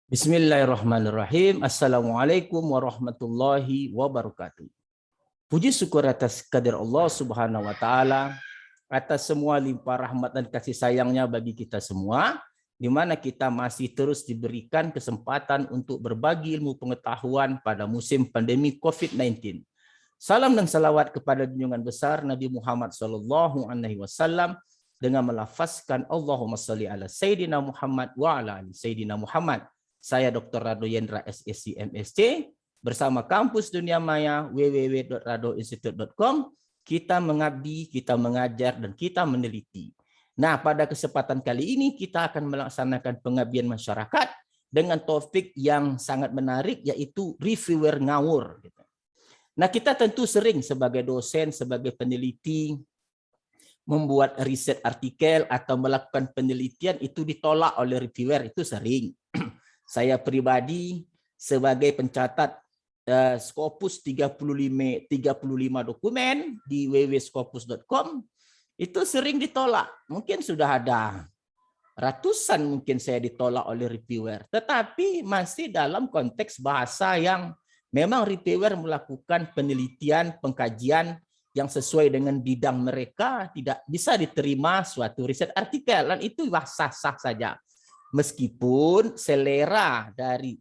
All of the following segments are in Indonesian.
Bismillahirrahmanirrahim. Assalamualaikum warahmatullahi wabarakatuh. Puji syukur atas kadir Allah Subhanahu wa taala atas semua limpah rahmat dan kasih sayangnya bagi kita semua, di mana kita masih terus diberikan kesempatan untuk berbagi ilmu pengetahuan pada musim pandemi COVID-19. Salam dan salawat kepada junjungan besar Nabi Muhammad SAW dengan melafazkan Allahumma sholli ala Sayyidina Muhammad wa ala ali Sayyidina Muhammad. Saya Dr. Rado Yendra SSC MSc bersama Kampus Dunia Maya www.radoinstitute.com. Kita mengabdi, kita mengajar, dan kita meneliti. Nah, pada kesempatan kali ini kita akan melaksanakan pengabdian masyarakat dengan topik yang sangat menarik, yaitu reviewer ngawur. Nah, kita tentu sering sebagai dosen, sebagai peneliti, membuat riset artikel atau melakukan penelitian itu ditolak oleh reviewer, itu sering. Saya pribadi sebagai pencatat Scopus 35 dokumen di www.scopus.com itu sering ditolak. Mungkin sudah ada ratusan mungkin saya ditolak oleh reviewer. Tetapi masih dalam konteks bahasa yang memang reviewer melakukan penelitian, pengkajian yang sesuai dengan bidang mereka, tidak bisa diterima suatu riset artikel. Dan itu sah-sah saja. Meskipun selera dari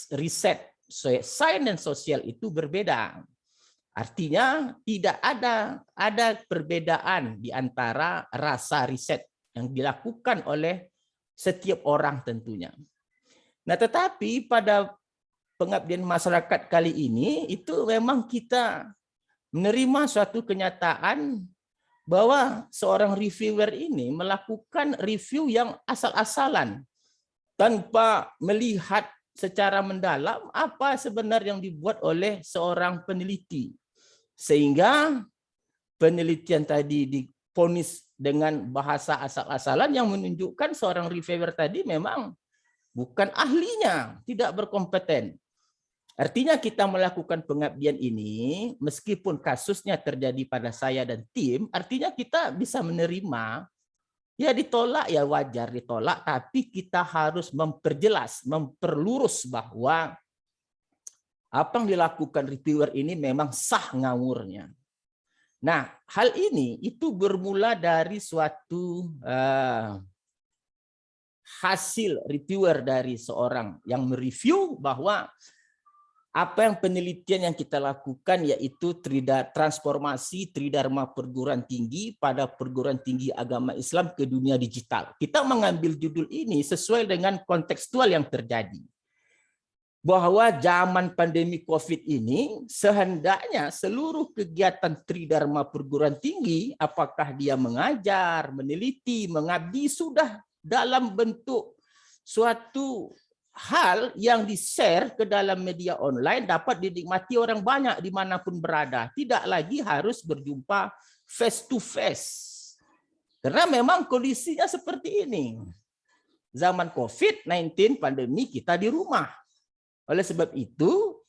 riset sains dan sosial itu berbeda. Artinya tidak ada perbedaan di antara rasa riset yang dilakukan oleh setiap orang tentunya. Nah, tetapi pada pengabdian masyarakat kali ini itu memang kita menerima suatu kenyataan bahwa seorang reviewer ini melakukan review yang asal-asalan tanpa melihat secara mendalam apa sebenarnya yang dibuat oleh seorang peneliti. Sehingga penelitian tadi divonis dengan bahasa asal-asalan yang menunjukkan seorang reviewer tadi memang bukan ahlinya, tidak berkompeten. Artinya kita melakukan pengabdian ini, meskipun kasusnya terjadi pada saya dan tim, artinya kita bisa menerima, ya ditolak ya wajar ditolak, tapi kita harus memperjelas, memperlurus bahwa apa yang dilakukan reviewer ini memang sah ngawurnya. Nah, hal ini itu bermula dari suatu hasil reviewer dari seorang yang mereview bahwa apa yang penelitian yang kita lakukan yaitu transformasi Tridharma perguruan tinggi pada perguruan tinggi agama Islam ke dunia digital. Kita mengambil judul ini sesuai dengan kontekstual yang terjadi. Bahwa zaman pandemi COVID ini sehendaknya seluruh kegiatan Tridharma perguruan tinggi, apakah dia mengajar, meneliti, mengabdi, sudah dalam bentuk suatu hal yang di-share ke dalam media online dapat dinikmati orang banyak dimanapun berada. Tidak lagi harus berjumpa face to face. Karena memang kondisinya seperti ini. Zaman COVID-19 pandemi kita di rumah. Oleh sebab itu,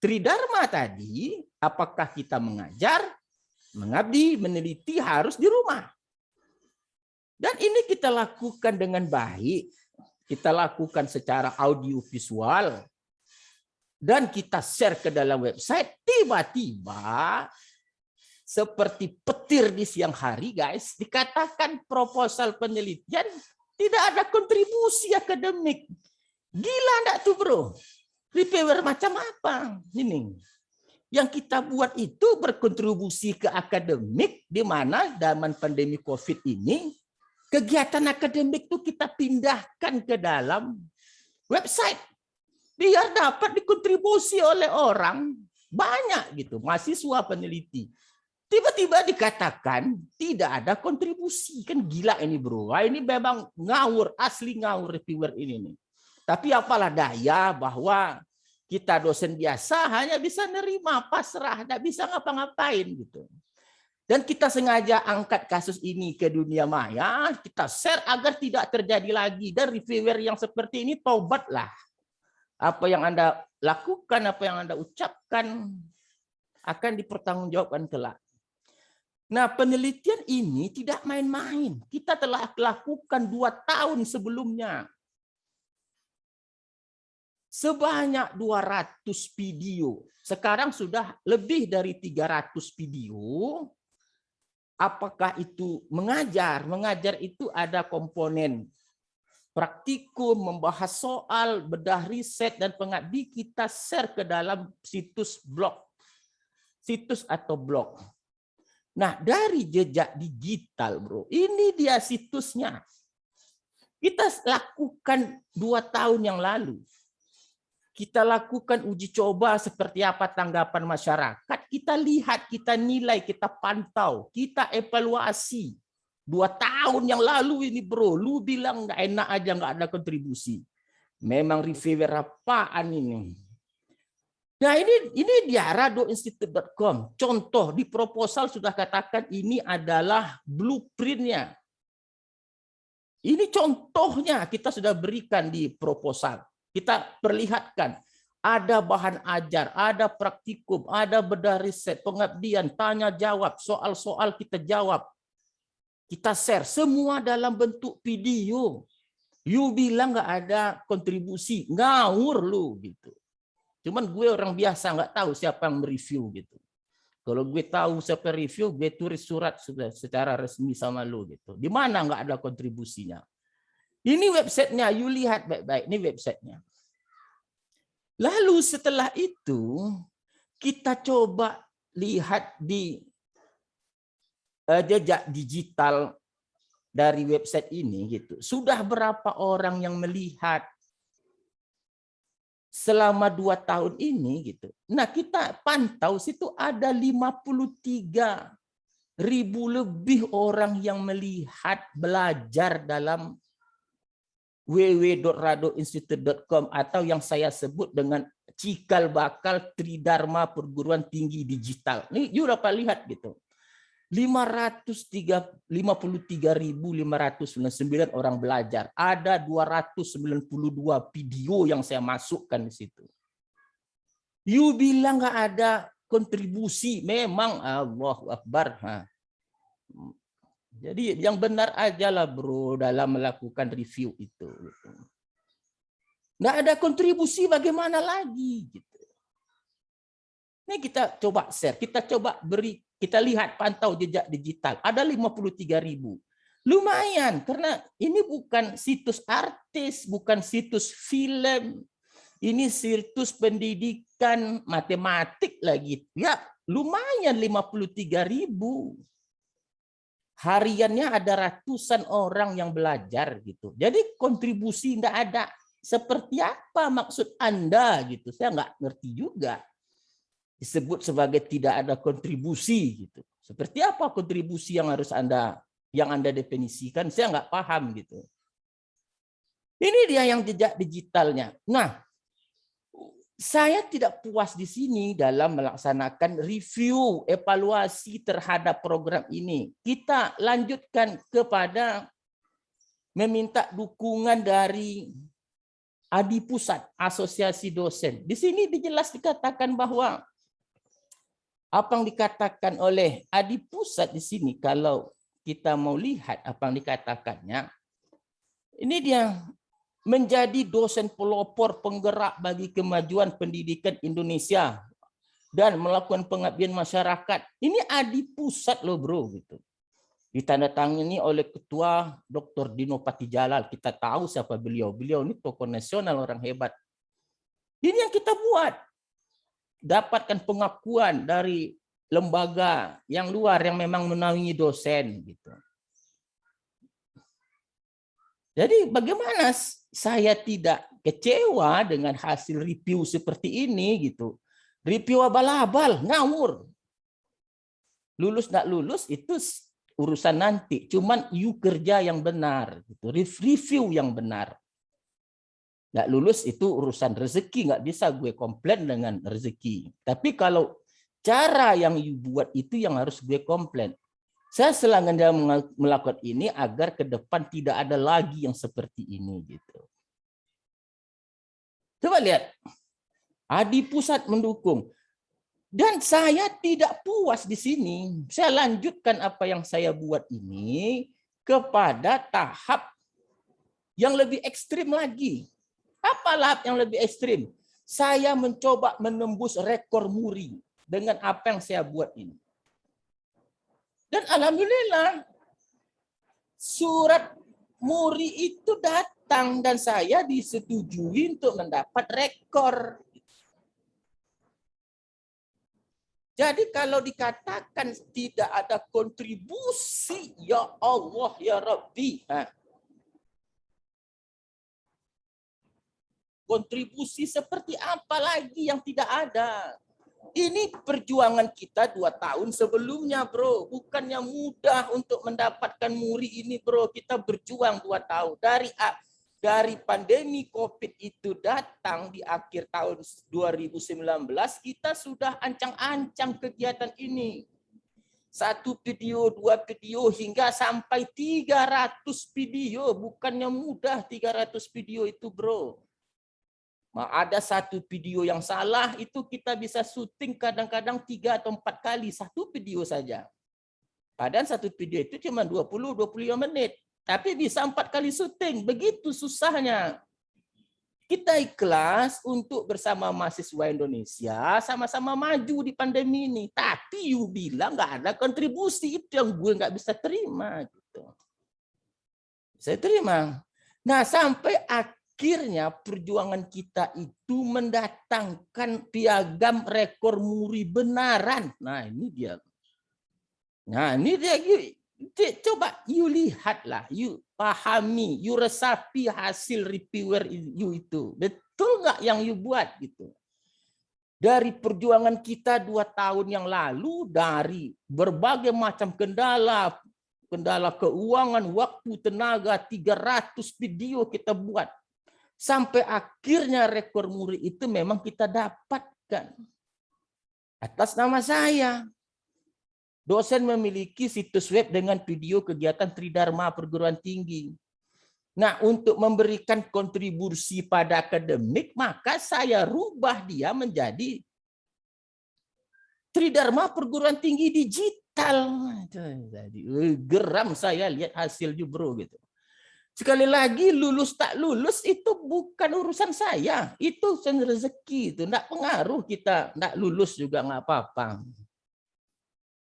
Tridharma tadi, apakah kita mengajar, mengabdi, meneliti harus di rumah. Dan ini kita lakukan dengan baik. Kita lakukan secara audio visual dan kita share ke dalam website. Tiba-tiba seperti petir di siang hari, guys, dikatakan proposal penelitian tidak ada kontribusi akademik. Gila enggak tuh, bro? Reviewer macam apa ini? Yang kita buat itu berkontribusi ke akademik, di mana zaman pandemi COVID ini kegiatan akademik itu kita pindahkan ke dalam website biar dapat dikontribusi oleh orang banyak gitu, mahasiswa peneliti. Tiba-tiba dikatakan tidak ada kontribusi, kan gila ini, bro. Wah, ini memang ngawur, asli ngawur reviewer ini nih. Tapi apalah daya bahwa kita dosen biasa hanya bisa nerima, pasrah, tidak bisa ngapa-ngapain gitu. Dan kita sengaja angkat kasus ini ke dunia maya, kita share agar tidak terjadi lagi. Dan reviewer yang seperti ini, taubatlah. Apa yang Anda lakukan, apa yang Anda ucapkan, akan dipertanggungjawabkan kelak. Nah, penelitian ini tidak main-main. Kita telah lakukan 2 tahun sebelumnya. sebanyak 200 video. Sekarang sudah lebih dari 300 video. Apakah itu mengajar? Mengajar itu ada komponen praktikum, membahas soal, bedah riset, dan pengabdi kita share ke dalam situs blog. Situs atau blog. Nah, dari jejak digital, bro, ini dia situsnya. Kita lakukan 2 tahun yang lalu. Kita lakukan uji coba seperti apa tanggapan masyarakat. Kita lihat, kita nilai, kita pantau, kita evaluasi. 2 tahun yang lalu ini, bro, lu bilang nggak enak aja, nggak ada kontribusi. Memang reviewer apaan ini? Nah, ini dia radoinstitute.com. Contoh di proposal sudah katakan ini adalah blueprintnya. Ini contohnya kita sudah berikan di proposal. Kita perlihatkan ada bahan ajar, ada praktikum, ada bedah riset, pengabdian, tanya jawab, soal-soal kita jawab. Kita share semua dalam bentuk video. You bilang nggak ada kontribusi, ngawur lu gitu. Cuman gue orang biasa nggak tahu siapa yang mereview gitu. Kalau gue tahu siapa review, gue tulis surat sudah secara resmi sama lu gitu. Di mana nggak ada kontribusinya? Ini websitenya, you lihat baik-baik. Ini websitenya. Lalu setelah itu kita coba lihat di jejak digital dari website ini gitu. Sudah berapa orang yang melihat selama 2 tahun ini gitu. Nah, kita pantau situ ada 53.000 lebih orang yang melihat belajar dalam www.radoinstitute.com atau yang saya sebut dengan cikal bakal Tridharma Perguruan Tinggi Digital. Ini juga dapat lihat gitu. 53.599 orang belajar. Ada 292 video yang saya masukkan di situ. You bilang nggak ada kontribusi, memang Allahu Akbar. Jadi yang benar aja lah, bro, dalam melakukan review itu. Nggak ada kontribusi, bagaimana lagi? Gitu. Ini kita coba share, kita coba beri, kita lihat pantau jejak digital. Ada 53.000. Lumayan, karena ini bukan situs artis, bukan situs film. Ini situs pendidikan matematik lagi. Ya, lumayan 53.000. Hariannya ada ratusan orang yang belajar gitu. Jadi kontribusi tidak ada. Seperti apa maksud Anda gitu? Saya nggak ngerti juga. Disebut sebagai tidak ada kontribusi gitu. Seperti apa kontribusi yang harus Anda definisikan? Saya nggak paham gitu. Ini dia yang jejak digitalnya. Nah, saya tidak puas di sini dalam melaksanakan review, evaluasi terhadap program ini. Kita lanjutkan kepada meminta dukungan dari ADI Pusat, Asosiasi Dosen. Di sini jelas dikatakan bahwa apa yang dikatakan oleh ADI Pusat di sini, kalau kita mau lihat apa yang dikatakannya, ini dia menjadi dosen pelopor penggerak bagi kemajuan pendidikan Indonesia dan melakukan pengabdian masyarakat. Ini ADI Pusat loh, bro, gitu. Ditandatangani oleh Ketua Dr. Dino Patijalal. Kita tahu siapa beliau. Beliau ini tokoh nasional, orang hebat. Ini yang kita buat. Dapatkan pengakuan dari lembaga yang luar yang memang menaungi dosen gitu. Jadi bagaimana saya tidak kecewa dengan hasil review seperti ini gitu. Review abal-abal, ngawur. Lulus nggak lulus itu urusan nanti. Cuman you kerja yang benar, gitu. Review yang benar. Nggak lulus itu urusan rezeki, nggak bisa gue komplain dengan rezeki. Tapi kalau cara yang you buat itu yang harus gue komplain. Saya sengaja melakukan ini agar ke depan tidak ada lagi yang seperti ini gitu. Coba lihat. ADI Pusat mendukung. Dan saya tidak puas di sini. Saya lanjutkan apa yang saya buat ini kepada tahap yang lebih ekstrim lagi. Apa Apalah yang lebih ekstrim? Saya mencoba menembus rekor muri dengan apa yang saya buat ini. Dan alhamdulillah, surat muri itu datang dan saya disetujui untuk mendapat rekor. Jadi kalau dikatakan tidak ada kontribusi, ya Allah, ya Rabbi. Kontribusi seperti apa lagi yang tidak ada? Ini perjuangan kita 2 tahun sebelumnya, bro. Bukannya mudah untuk mendapatkan muri ini, bro. Kita berjuang 2 tahun. Dari pandemi COVID itu datang di akhir tahun 2019, kita sudah ancang-ancang kegiatan ini. 1 video, 2 video, hingga sampai 300 video. Bukannya mudah 300 video itu, bro. Ada 1 video yang salah, itu kita bisa syuting kadang-kadang 3 atau 4 kali, 1 video saja. Padahal 1 video itu cuma 20-25 menit. Tapi bisa 4 kali syuting. Begitu susahnya. Kita ikhlas untuk bersama mahasiswa Indonesia sama-sama maju di pandemi ini. Tapi you bilang nggak ada kontribusi, itu yang gue nggak bisa terima. Gitu. Saya terima. Nah, sampai akhirnya perjuangan kita itu mendatangkan piagam rekor muri benaran. Nah, ini dia. Nah, ini dia. Coba you lihatlah, you pahami, you resapi hasil reviewer you itu. Betul nggak yang you buat gitu? Dari perjuangan kita 2 tahun yang lalu, dari berbagai macam kendala keuangan, waktu, tenaga, 300 video kita buat. Sampai akhirnya rekor muri itu memang kita dapatkan. Atas nama saya. Dosen memiliki situs web dengan video kegiatan Tridharma perguruan tinggi. Nah, untuk memberikan kontribusi pada akademik, maka saya rubah dia menjadi Tridharma perguruan tinggi digital. Jadi geram saya lihat hasilnya, bro, gitu. Sekali lagi, lulus tak lulus itu bukan urusan saya. Itu rezeki, itu enggak pengaruh kita enggak lulus juga enggak apa-apa.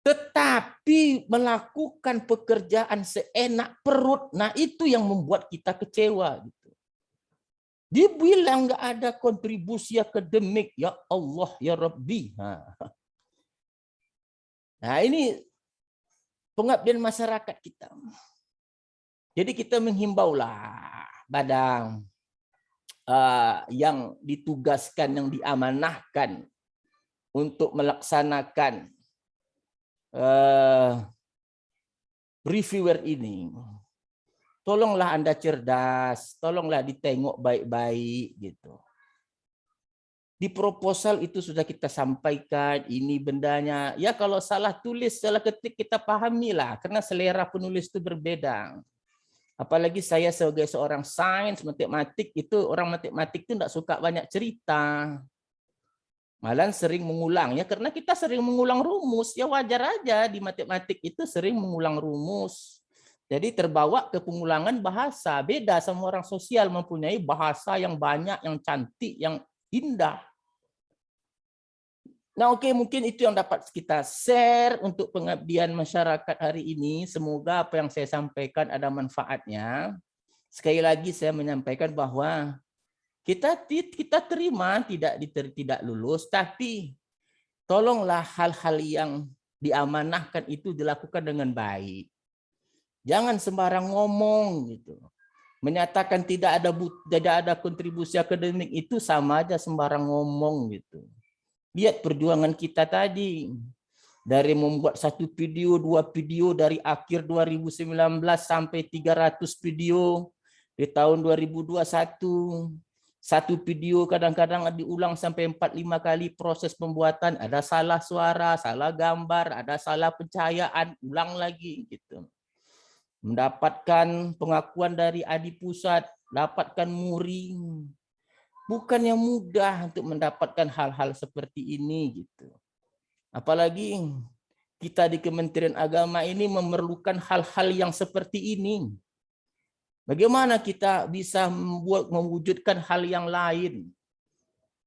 Tetapi melakukan pekerjaan seenak perut, nah itu yang membuat kita kecewa. Gitu. Dibilang nggak ada kontribusi akademik, ya Allah, ya Rabbi. Nah ini pengabdian masyarakat kita. Jadi kita menghimbaulah pada yang ditugaskan, yang diamanahkan untuk melaksanakan reviewer ini, tolonglah Anda cerdas, tolonglah ditengok baik-baik gitu. Di proposal itu sudah kita sampaikan ini bendanya. Ya kalau salah tulis, salah ketik kita pahamilah, karena selera penulis itu berbeda. Apalagi saya sebagai seorang sains matematik, itu orang matematik itu enggak suka banyak cerita. Malah sering mengulang, ya karena kita sering mengulang rumus, ya wajar aja di matematik itu sering mengulang rumus. Jadi terbawa ke pengulangan bahasa, beda sama orang sosial mempunyai bahasa yang banyak, yang cantik, yang indah. Nah oke, mungkin itu yang dapat kita share untuk pengabdian masyarakat hari ini. Semoga apa yang saya sampaikan ada manfaatnya. Sekali lagi saya menyampaikan bahwa kita terima tidak lulus, tapi tolonglah hal-hal yang diamanahkan itu dilakukan dengan baik. Jangan sembarang ngomong gitu. Menyatakan tidak ada kontribusi akademik itu sama aja sembarang ngomong gitu. Lihat perjuangan kita tadi. Dari membuat 1 video, 2 video dari akhir 2019 sampai 300 video di tahun 2021. 1 video kadang-kadang diulang sampai 4-5 kali proses pembuatan, ada salah suara, salah gambar, ada salah pencahayaan, ulang lagi gitu. Mendapatkan pengakuan dari Adi Pusat, dapatkan muri. Bukannya mudah untuk mendapatkan hal-hal seperti ini gitu. Apalagi kita di Kementerian Agama ini memerlukan hal-hal yang seperti ini. Bagaimana kita bisa mewujudkan hal yang lain?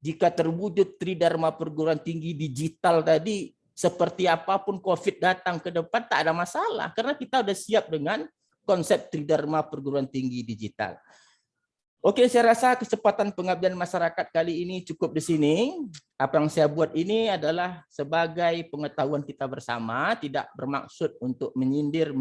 Jika terwujud tridharma perguruan tinggi digital tadi, seperti apapun COVID datang ke depan tak ada masalah, karena kita sudah siap dengan konsep tridharma perguruan tinggi digital. Oke, saya rasa kesempatan pengabdian masyarakat kali ini cukup di sini. Apa yang saya buat ini adalah sebagai pengetahuan kita bersama, tidak bermaksud untuk menyindir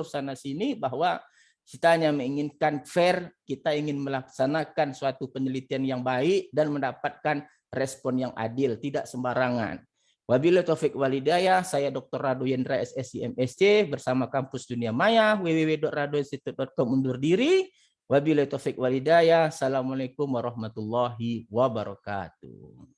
sana sini, bahwa kita hanya menginginkan fair, kita ingin melaksanakan suatu penelitian yang baik dan mendapatkan respon yang adil, tidak sembarangan. Wabillahi taufik walhidayah, saya Dr. Rado Yendra SSI MSc bersama Kampus Dunia Maya, www.radoinstitute.com undur diri. Wabillahi taufik walhidayah. Assalamualaikum warahmatullahi wabarakatuh.